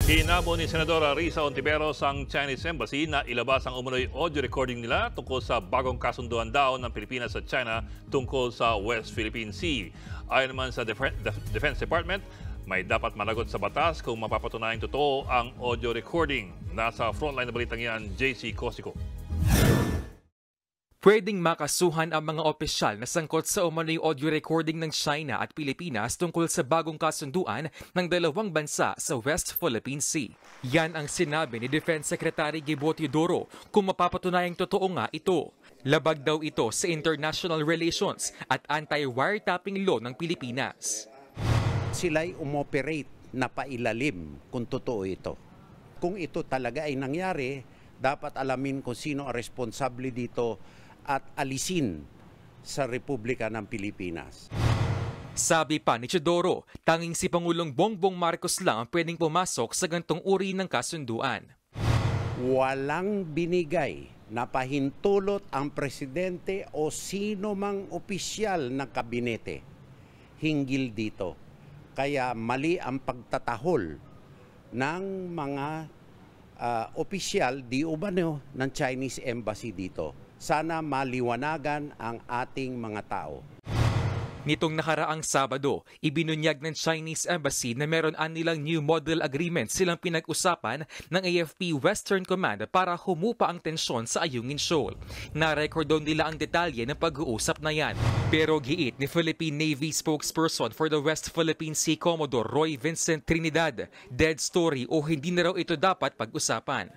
Hinamo ni Senadora Risa Hontiveros ang Chinese Embassy na ilabas ang umunoy audio recording nila tungkol sa bagong kasunduan daw ng Pilipinas at China tungkol sa West Philippine Sea. Ayon naman sa Defense Department, may dapat managot sa batas kung mapapatunayang totoo ang audio recording. Nasa frontline na balitang yan, JC Cosico. Pwedeng makasuhan ang mga opisyal na sangkot sa umano'y audio recording ng China at Pilipinas tungkol sa bagong kasunduan ng dalawang bansa sa West Philippine Sea. Yan ang sinabi ni Defense Secretary Gibo Teodoro kung mapapatunayang totoo nga ito. Labag daw ito sa international relations at anti-wiretapping law ng Pilipinas. Sila'y umoperate na pailalim kung totoo ito. Kung ito talaga ay nangyari, dapat alamin kung sino ang responsable dito at alisin sa Republika ng Pilipinas. Sabi pa ni Teodoro, tanging si Pangulong Bongbong Marcos lang ang pwedeng pumasok sa gantong uri ng kasunduan. Walang binigay na pahintulot ang presidente o sino mang opisyal ng kabinete hinggil dito. Kaya mali ang pagtatahol ng mga opisyal di umano ng Chinese Embassy dito. Sana maliwanagan ang ating mga tao. Nitong nakaraang Sabado, ibinunyag ng Chinese Embassy na meron nilang new model agreement silang pinag-usapan ng AFP Western Command para humupa ang tensyon sa Ayungin Shoal. Na-record daw nila ang detalye ng pag-uusap na yan. Pero giit ni Philippine Navy spokesperson for the West Philippine Sea Commodore Roy Vincent Trinidad, dead story o hindi na raw ito dapat pag-usapan.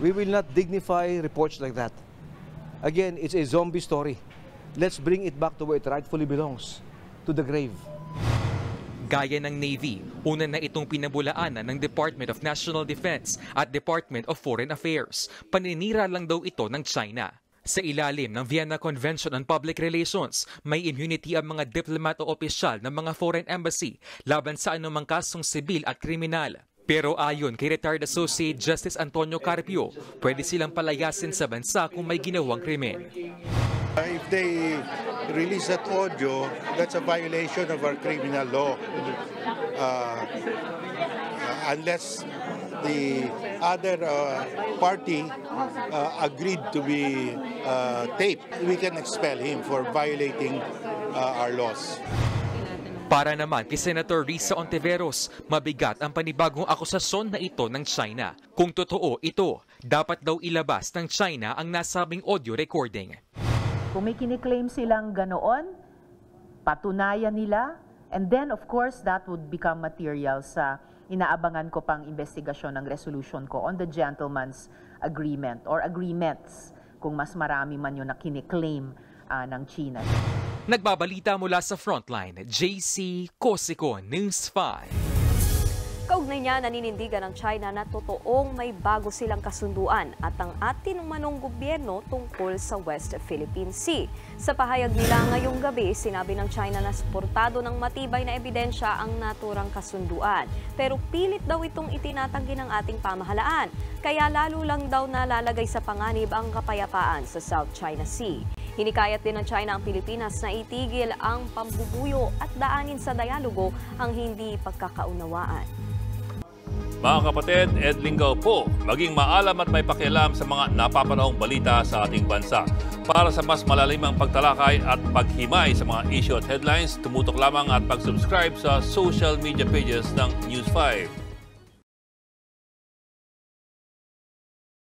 We will not dignify reports like that. Again, it's a zombie story. Let's bring it back to where it rightfully belongs, to the grave. Gaya ng Navy, una na itong pinabulaanan ng Department of National Defense at Department of Foreign Affairs. Paninira lang daw ito ng China. Sa ilalim ng Vienna Convention on Public Relations, may immunity ang mga diplomat o opisyal ng mga foreign embassy laban sa anumang kasong sibil at kriminal. Pero ayon kay retired Associate Justice Antonio Carpio, pwede silang palayasin sa bansa kung may ginawang krimen. If they release that audio, that's a violation of our criminal law. Unless the other party agreed to be taped, we can expel him for violating our laws. Para naman kay Senator Risa Hontiveros, mabigat ang panibagong akusasyon na ito ng China. Kung totoo ito, dapat daw ilabas ng China ang nasabing audio recording. Kung may kiniklaim silang ganoon, patunayan nila, and then of course that would become material sa inaabangan ko pang investigasyon ng resolution ko on the gentleman's agreement or agreements kung mas marami man yun na kiniklaim ng China. Nagbabalita mula sa Frontline, JC Cosico, News 5. Kaugnay niya, naninindigan ng China na totoong may bago silang kasunduan at ang atin manong gobyerno tungkol sa West Philippine Sea. Sa pahayag nila ngayong gabi, sinabi ng China na suportado ng matibay na ebidensya ang naturang kasunduan. Pero pilit daw itong itinatanggi ng ating pamahalaan. Kaya lalo lang daw nalalagay sa panganib ang kapayapaan sa South China Sea. Hinikayat din ng China ang Pilipinas na itigil ang pambubuyo at daanin sa dialogo ang hindi pagkakaunawaan. Mga kapatid, Ed Lingaw po, maging maalam at may pakialam sa mga napapanahong balita sa ating bansa. Para sa mas malalimang pagtalakay at paghimay sa mga issue at headlines, tumutok lamang at pag-subscribe sa social media pages ng News 5.